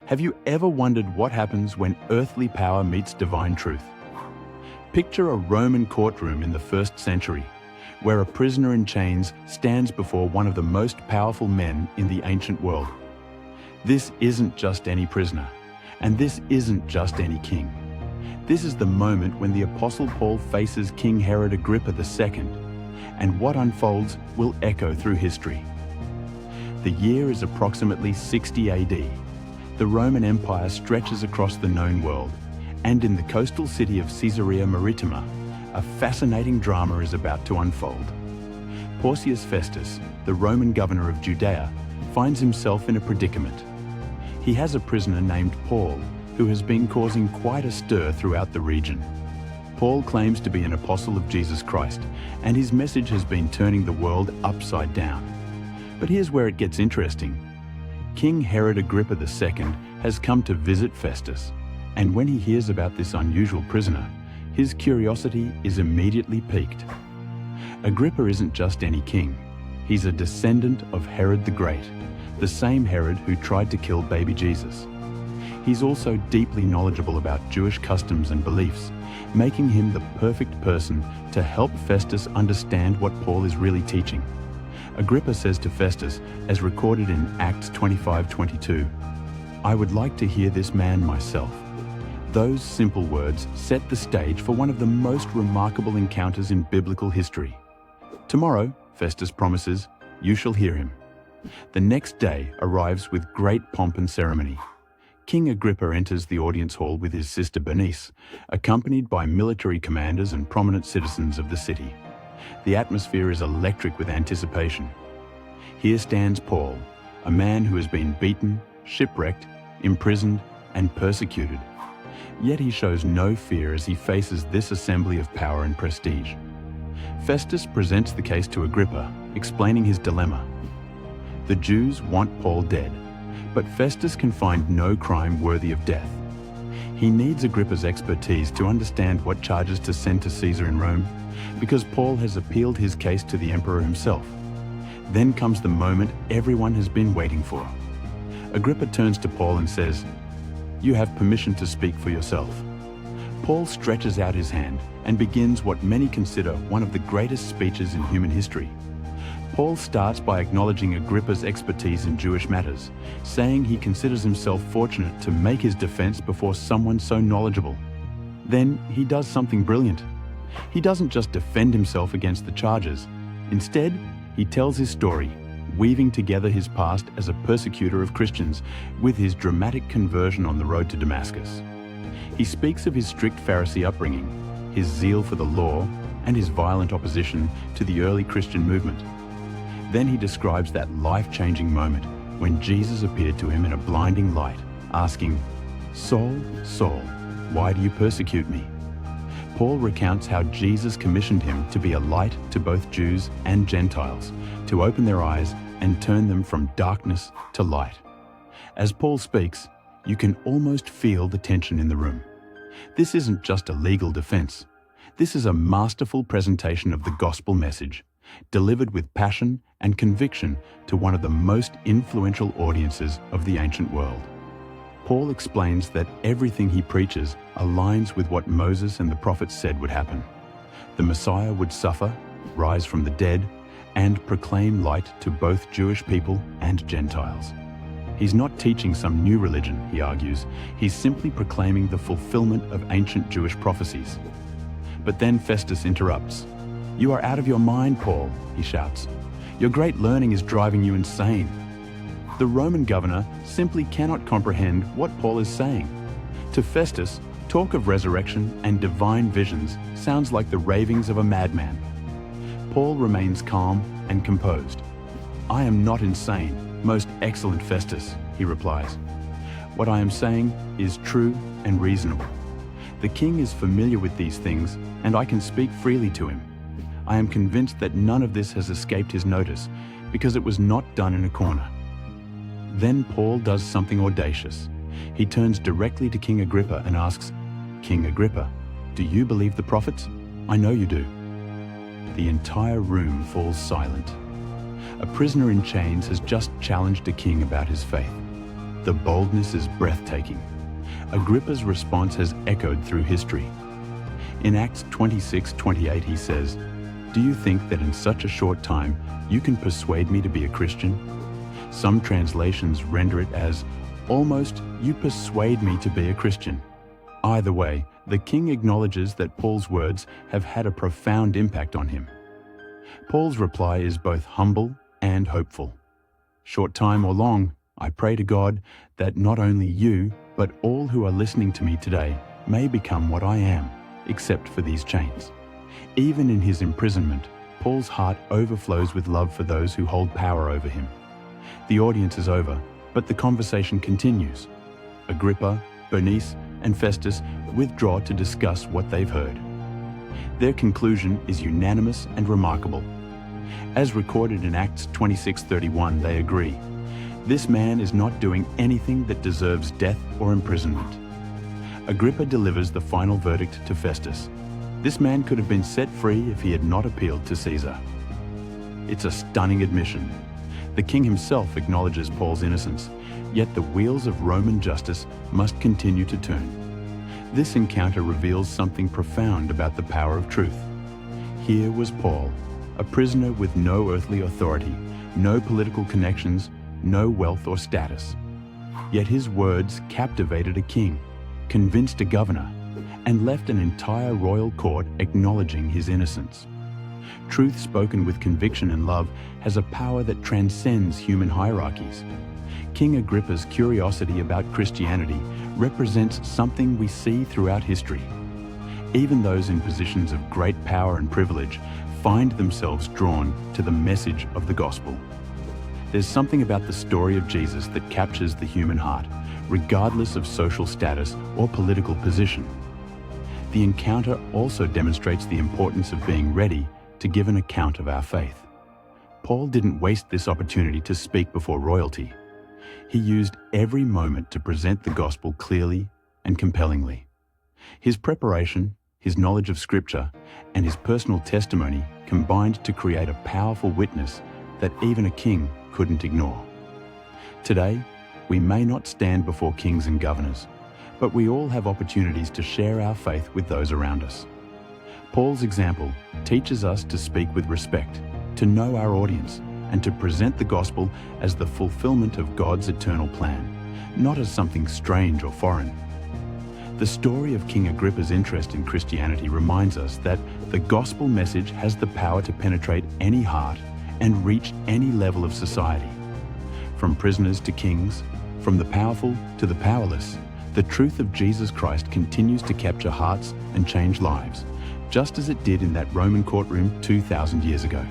Have you ever wondered what happens when earthly power meets divine truth? Picture a Roman courtroom in the 1st century, where a prisoner in chains stands before one of the most powerful men in the ancient world. This isn't just any prisoner, and this isn't just any king. This is the moment when the Apostle Paul faces King Herod Agrippa the Second, and what unfolds will echo through history. The year is approximately 60 AD. The Roman Empire stretches across the known world, and in the coastal city of Caesarea Maritima, a fascinating drama is about to unfold. Porcius Festus, the Roman governor of Judea, finds himself in a predicament. He has a prisoner named Paul, who has been causing quite a stir throughout the region. Paul claims to be an apostle of Jesus Christ, and his message has been turning the world upside down. But here's where it gets interesting. King Herod Agrippa the Second has come to visit Festus, and when he hears about this unusual prisoner, his curiosity is immediately piqued. Agrippa isn't just any king. He's a descendant of Herod the Great, the same Herod who tried to kill baby Jesus. He's also deeply knowledgeable about Jewish customs and beliefs, making him the perfect person to help Festus understand what Paul is really teaching. Agrippa says to Festus, as recorded in Acts 25:22, "I would like to hear this man myself." Those simple words set the stage for one of the most remarkable encounters in biblical history. "Tomorrow," Festus promises, "you shall hear him." The next day arrives with great pomp and ceremony. King Agrippa enters the audience hall with his sister Bernice, accompanied by military commanders and prominent citizens of the city. The atmosphere is electric with anticipation. Here stands Paul, a man who has been beaten, shipwrecked, imprisoned, and persecuted. Yet he shows no fear as he faces this assembly of power and prestige. Festus presents the case to Agrippa, explaining his dilemma. The Jews want Paul dead, but Festus can find no crime worthy of death. He needs Agrippa's expertise to understand what charges to send to Caesar in Rome, because Paul has appealed his case to the emperor himself. Then comes the moment everyone has been waiting for. Agrippa turns to Paul and says, "You have permission to speak for yourself." Paul stretches out his hand and begins what many consider one of the greatest speeches in human history. Paul starts by acknowledging Agrippa's expertise in Jewish matters, saying he considers himself fortunate to make his defense before someone so knowledgeable. Then he does something brilliant. He doesn't just defend himself against the charges. Instead, he tells his story, weaving together his past as a persecutor of Christians with his dramatic conversion on the road to Damascus. He speaks of his strict Pharisee upbringing, his zeal for the law, and his violent opposition to the early Christian movement. Then he describes that life-changing moment when Jesus appeared to him in a blinding light, asking, "Saul, Saul, why do you persecute me?" Paul recounts how Jesus commissioned him to be a light to both Jews and Gentiles, to open their eyes and turn them from darkness to light. As Paul speaks, you can almost feel the tension in the room. This isn't just a legal defense. This is a masterful presentation of the gospel message, delivered with passion and conviction to one of the most influential audiences of the ancient world. Paul explains that everything he preaches aligns with what Moses and the prophets said would happen. The Messiah would suffer, rise from the dead, and proclaim light to both Jewish people and Gentiles. He's not teaching some new religion, he argues. He's simply proclaiming the fulfillment of ancient Jewish prophecies. But then Festus interrupts. "You are out of your mind, Paul," he shouts. "Your great learning is driving you insane." The Roman governor simply cannot comprehend what Paul is saying. To Festus, talk of resurrection and divine visions sounds like the ravings of a madman. Paul remains calm and composed. "I am not insane, most excellent Festus," he replies. "What I am saying is true and reasonable. The king is familiar with these things, and I can speak freely to him. I am convinced that none of this has escaped his notice, because it was not done in a corner." Then Paul does something audacious. He turns directly to King Agrippa and asks, "King Agrippa, do you believe the prophets? I know you do." The entire room falls silent. A prisoner in chains has just challenged a king about his faith. The boldness is breathtaking. Agrippa's response has echoed through history. In Acts 26:28 he says, "Do you think that in such a short time you can persuade me to be a Christian?" Some translations render it as, "Almost you persuade me to be a Christian." Either way, the king acknowledges that Paul's words have had a profound impact on him. Paul's reply is both humble and hopeful. "Short time or long, I pray to God that not only you, but all who are listening to me today may become what I am, except for these chains." Even in his imprisonment, Paul's heart overflows with love for those who hold power over him. The audience is over, but the conversation continues. Agrippa, Bernice, and Festus withdraw to discuss what they've heard. Their conclusion is unanimous and remarkable. As recorded in Acts 26:31, they agree, "This man is not doing anything that deserves death or imprisonment." Agrippa delivers the final verdict to Festus. This man could have been set free if he had not appealed to Caesar. It's a stunning admission. The king himself acknowledges Paul's innocence, yet the wheels of Roman justice must continue to turn. This encounter reveals something profound about the power of truth. Here was Paul, a prisoner with no earthly authority, no political connections, no wealth or status. Yet his words captivated a king, convinced a governor, and left an entire royal court acknowledging his innocence. Truth spoken with conviction and love has a power that transcends human hierarchies. King Agrippa's curiosity about Christianity represents something we see throughout history. Even those in positions of great power and privilege find themselves drawn to the message of the gospel. There's something about the story of Jesus that captures the human heart, regardless of social status or political position. The encounter also demonstrates the importance of being ready to give an account of our faith. Paul didn't waste this opportunity to speak before royalty. He used every moment to present the gospel clearly and compellingly. His preparation, his knowledge of Scripture, and his personal testimony combined to create a powerful witness that even a king couldn't ignore. Today, we may not stand before kings and governors, but we all have opportunities to share our faith with those around us. Paul's example teaches us to speak with respect, to know our audience, and to present the gospel as the fulfillment of God's eternal plan, not as something strange or foreign. The story of King Agrippa's interest in Christianity reminds us that the gospel message has the power to penetrate any heart and reach any level of society. From prisoners to kings, from the powerful to the powerless, the truth of Jesus Christ continues to capture hearts and change lives, just as it did in that Roman courtroom 2,000 years ago.